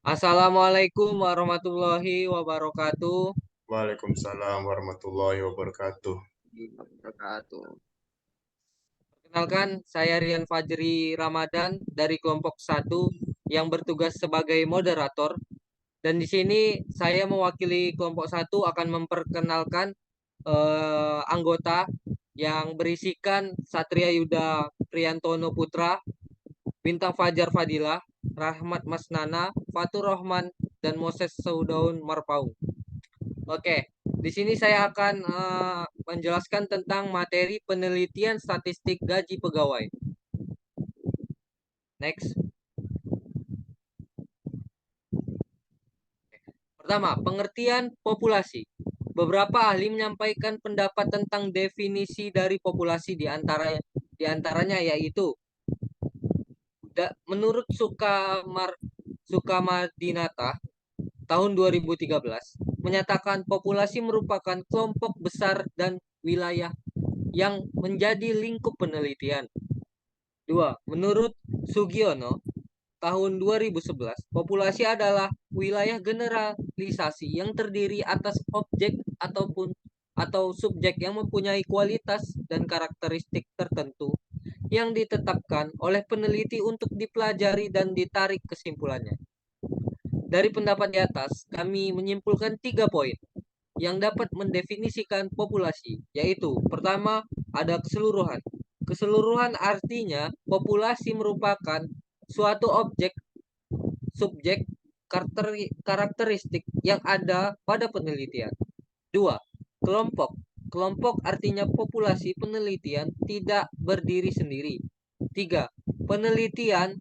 Assalamualaikum warahmatullahi wabarakatuh. Waalaikumsalam warahmatullahi wabarakatuh. Perkenalkan, saya Rian Fajri Ramadan dari kelompok satu yang bertugas sebagai moderator. Dan di sini saya mewakili kelompok satu akan memperkenalkan anggota yang berisikan Satria Yuda Priyantono Putra, Bintang Fajar Fadilah, Rahmat Masnana, Fatur Rahman, dan Moses Saudaun Marpaung. Oke, di sini saya akan menjelaskan tentang materi penelitian statistik gaji pegawai. Next. Pertama, pengertian populasi. Beberapa ahli menyampaikan pendapat tentang definisi dari populasi di antaranya yaitu menurut Sukamadinata tahun 2013 menyatakan populasi merupakan kelompok besar dan wilayah yang menjadi lingkup penelitian. Dua, menurut Sugiono tahun 2011, populasi adalah wilayah generalisasi yang terdiri atas objek atau subjek yang mempunyai kualitas dan karakteristik tertentu yang ditetapkan oleh peneliti untuk dipelajari dan ditarik kesimpulannya. Dari pendapat di atas, kami menyimpulkan 3 poin yang dapat mendefinisikan populasi, yaitu pertama, ada keseluruhan. Keseluruhan artinya populasi merupakan suatu objek, subjek, karakteristik yang ada pada penelitian. Dua, kelompok. Kelompok artinya populasi penelitian tidak berdiri sendiri. Tiga, penelitian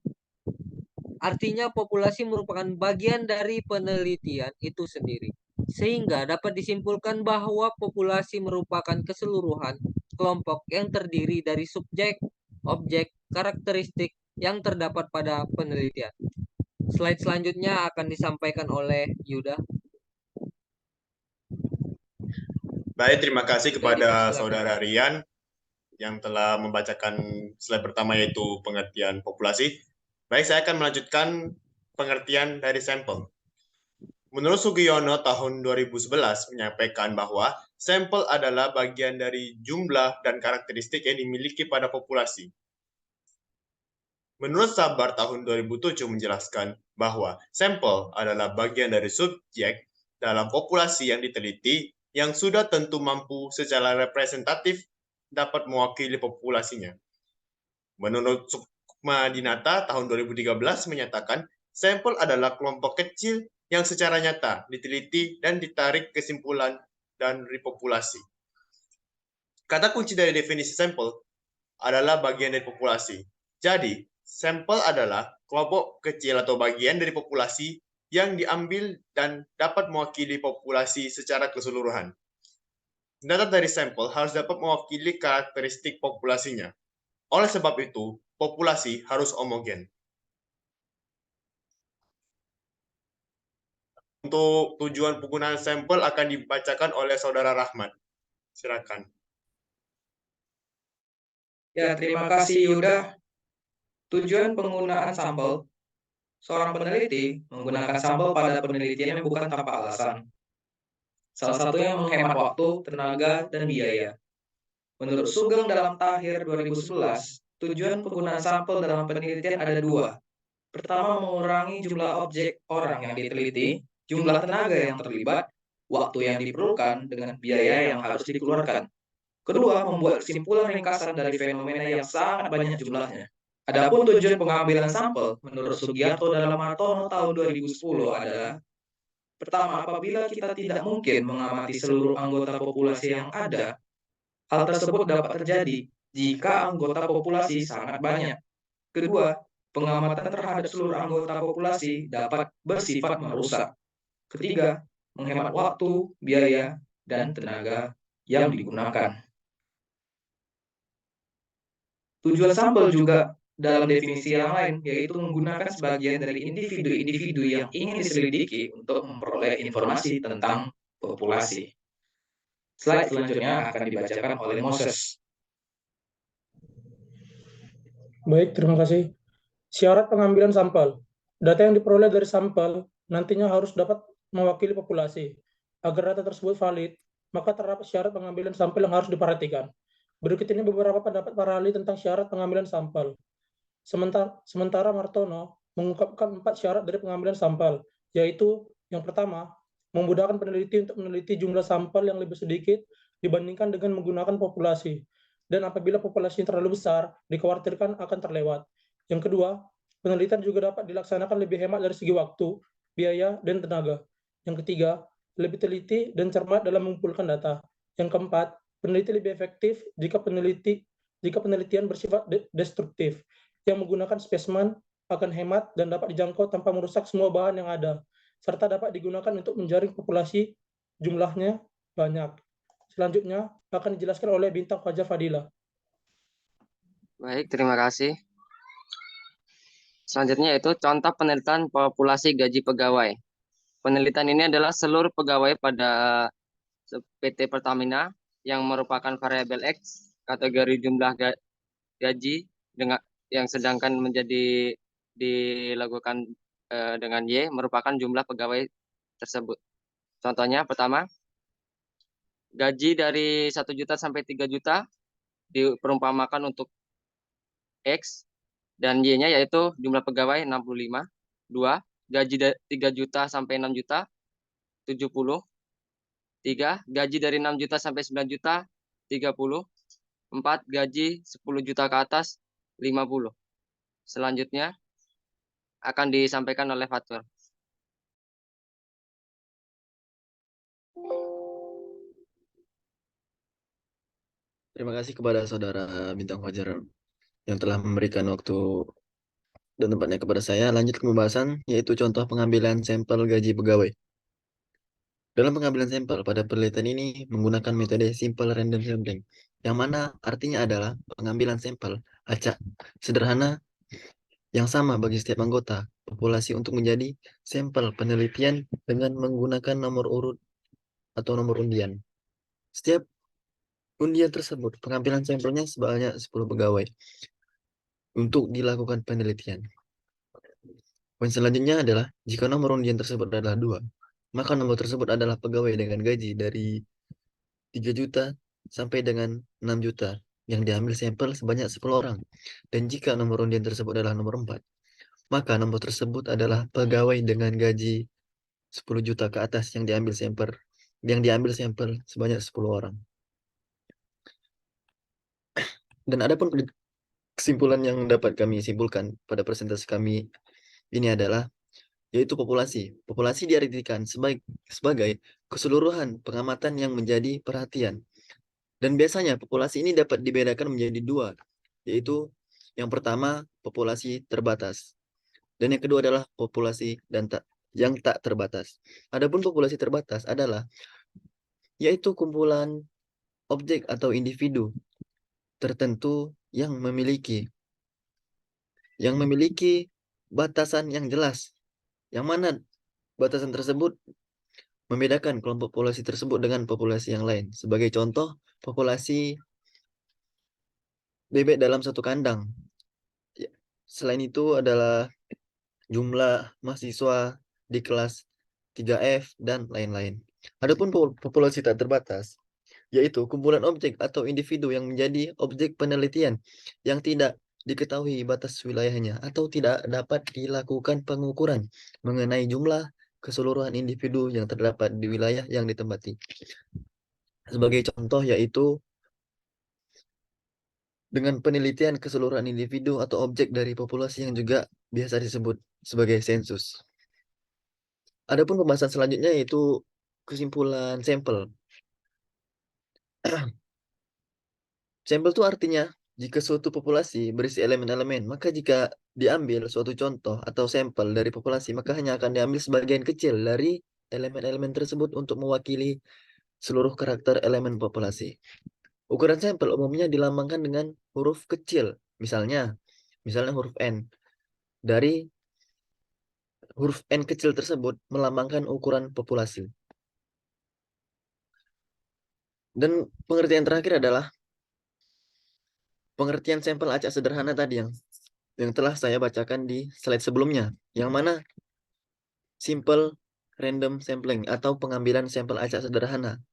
artinya populasi merupakan bagian dari penelitian itu sendiri. Sehingga dapat disimpulkan bahwa populasi merupakan keseluruhan kelompok yang terdiri dari subjek, objek, karakteristik yang terdapat pada penelitian. Slide selanjutnya akan disampaikan oleh Yuda. Baik, terima kasih Yuda kepada dipersilakan. Saudara Rian yang telah membacakan slide pertama yaitu pengertian populasi. Baik, saya akan melanjutkan pengertian dari sampel. Menurut Sugiono tahun 2011 menyampaikan bahwa sampel adalah bagian dari jumlah dan karakteristik yang dimiliki pada populasi. Menurut Sabar tahun 2007 menjelaskan bahwa sampel adalah bagian dari subjek dalam populasi yang diteliti yang sudah tentu mampu secara representatif dapat mewakili populasinya. Menurut Sukma Dinata tahun 2013 menyatakan sampel adalah kelompok kecil yang secara nyata diteliti dan ditarik kesimpulan dan repopulasi. Kata kunci dari definisi sampel adalah bagian dari populasi. Jadi, sampel adalah kelompok kecil atau bagian dari populasi yang diambil dan dapat mewakili populasi secara keseluruhan. Data dari sampel harus dapat mewakili karakteristik populasinya. Oleh sebab itu, populasi harus homogen. Untuk tujuan penggunaan sampel akan dibacakan oleh Saudara Rahmat. Silakan. Ya, terima kasih Yuda. Tujuan penggunaan sampel. Seorang peneliti menggunakan sampel pada penelitiannya bukan tanpa alasan. Salah satunya menghemat waktu, tenaga, dan biaya. Menurut Sugeng dalam Tahir 2011, tujuan penggunaan sampel dalam penelitian ada dua. Pertama, mengurangi jumlah objek orang yang diteliti, jumlah tenaga yang terlibat, waktu yang diperlukan, dengan biaya yang harus dikeluarkan. Kedua, membuat kesimpulan ringkasan dari fenomena yang sangat banyak jumlahnya. Adapun tujuan pengambilan sampel menurut Sugiarto dalam Hartono tahun 2010 adalah pertama, apabila kita tidak mungkin mengamati seluruh anggota populasi yang ada, hal tersebut dapat terjadi jika anggota populasi sangat banyak. Kedua, pengamatan terhadap seluruh anggota populasi dapat bersifat merusak. Ketiga, menghemat waktu, biaya, dan tenaga yang digunakan. Tujuan sampel juga dalam definisi yang lain, yaitu menggunakan sebagian dari individu-individu yang ingin diselidiki untuk memperoleh informasi tentang populasi. Slide selanjutnya akan dibacakan oleh Moses. Baik, terima kasih. Syarat pengambilan sampel. Data yang diperoleh dari sampel nantinya harus dapat mewakili populasi. Agar data tersebut valid, maka terdapat syarat pengambilan sampel yang harus diperhatikan. Berikut ini beberapa pendapat para ahli tentang syarat pengambilan sampel. Sementara Martono mengungkapkan 4 syarat dari pengambilan sampel, yaitu yang pertama, memudahkan peneliti untuk meneliti jumlah sampel yang lebih sedikit dibandingkan dengan menggunakan populasi. Dan apabila populasi terlalu besar, dikhawatirkan akan terlewat. Yang kedua, penelitian juga dapat dilaksanakan lebih hemat dari segi waktu, biaya, dan tenaga. Yang ketiga, lebih teliti dan cermat dalam mengumpulkan data. Yang keempat, peneliti lebih efektif jika penelitian bersifat destruktif, yang menggunakan spesimen akan hemat dan dapat dijangkau tanpa merusak semua bahan yang ada, serta dapat digunakan untuk menjaring populasi jumlahnya banyak. Selanjutnya akan dijelaskan oleh Bintang Fajar Fadila. Baik, terima kasih. Selanjutnya itu contoh penelitian populasi gaji pegawai. Penelitian ini adalah seluruh pegawai pada PT Pertamina yang merupakan variabel X, kategori jumlah gaji dengan yang sedangkan menjadi dilakukan dengan Y merupakan jumlah pegawai tersebut. Contohnya pertama, gaji dari 1 juta sampai 3 juta diperumpamakan untuk X dan Y-nya yaitu jumlah pegawai 65. 2, gaji 3 juta sampai 6 juta 70. 3, gaji dari 6 juta sampai 9 juta 30. 4, gaji 10 juta ke atas 50. Selanjutnya akan disampaikan oleh Fatur. Terima kasih kepada Saudara Bintang Fajar yang telah memberikan waktu dan tempatnya kepada saya. Lanjut ke pembahasan, yaitu contoh pengambilan sampel gaji pegawai. Dalam pengambilan sampel pada penelitian ini menggunakan metode simple random sampling, yang mana artinya adalah pengambilan sampel acak sederhana yang sama bagi setiap anggota populasi untuk menjadi sampel penelitian dengan menggunakan nomor urut atau nomor undian. Setiap undian tersebut, pengambilan sampelnya sebanyak 10 pegawai untuk dilakukan penelitian. Poin selanjutnya adalah, jika nomor undian tersebut adalah 2, maka nomor tersebut adalah pegawai dengan gaji dari 3 juta sampai dengan 6 juta yang diambil sampel sebanyak 10 orang. Dan jika nomor undian tersebut adalah nomor 4, maka nomor tersebut adalah pegawai dengan gaji 10 juta ke atas yang diambil sampel sebanyak 10 orang. Dan ada pun kesimpulan yang dapat kami simpulkan pada presentasi kami ini adalah, yaitu populasi. Populasi diartikan sebagai keseluruhan pengamatan yang menjadi perhatian. Dan biasanya populasi ini dapat dibedakan menjadi 2, yaitu yang pertama populasi terbatas, dan yang kedua adalah populasi yang tak terbatas. Adapun populasi terbatas adalah yaitu kumpulan objek atau individu tertentu yang memiliki batasan yang jelas, yang mana batasan tersebut membedakan kelompok populasi tersebut dengan populasi yang lain. Sebagai contoh, populasi bebek dalam satu kandang. Selain itu adalah jumlah mahasiswa di kelas 3F dan lain-lain. Adapun populasi tak terbatas, yaitu kumpulan objek atau individu yang menjadi objek penelitian yang tidak diketahui batas wilayahnya atau tidak dapat dilakukan pengukuran mengenai jumlah keseluruhan individu yang terdapat di wilayah yang ditempati. Sebagai contoh yaitu dengan penelitian keseluruhan individu atau objek dari populasi yang juga biasa disebut sebagai sensus. Adapun pembahasan selanjutnya yaitu kesimpulan sampel. Sampel itu artinya jika suatu populasi berisi elemen-elemen, maka jika diambil suatu contoh atau sampel dari populasi, maka hanya akan diambil sebagian kecil dari elemen-elemen tersebut untuk mewakili seluruh karakter elemen populasi. Ukuran sampel umumnya dilambangkan dengan huruf kecil, misalnya huruf N. Dari huruf N kecil tersebut melambangkan ukuran populasi. Dan pengertian terakhir adalah pengertian sampel acak sederhana tadi yang telah saya bacakan di slide sebelumnya, yang mana simple random sampling atau pengambilan sampel acak sederhana.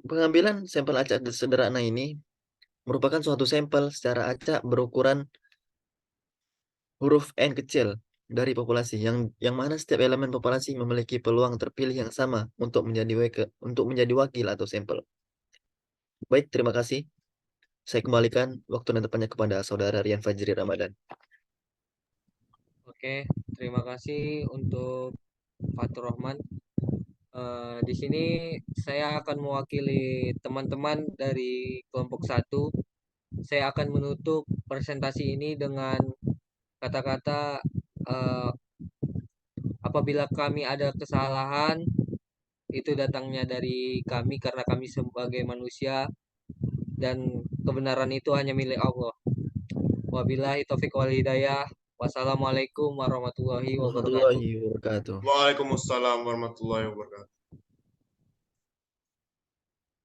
Pengambilan sampel acak sederhana ini merupakan suatu sampel secara acak berukuran huruf N kecil dari populasi yang mana setiap elemen populasi memiliki peluang terpilih yang sama untuk menjadi wakil atau sampel. Baik, terima kasih. Saya kembalikan waktu dan tempatnya kepada Saudara Rian Fajri Ramadan. Oke, terima kasih untuk Fatur Rahman. Di sini saya akan mewakili teman-teman dari kelompok 1. Saya akan menutup presentasi ini dengan kata-kata apabila kami ada kesalahan itu datangnya dari kami karena kami sebagai manusia dan kebenaran itu hanya milik Allah. Wabillahi taufiq wal hidayah. Wassalamualaikum warahmatullahi wabarakatuh. Warahmatullahi wabarakatuh. Waalaikumsalam warahmatullahi wabarakatuh.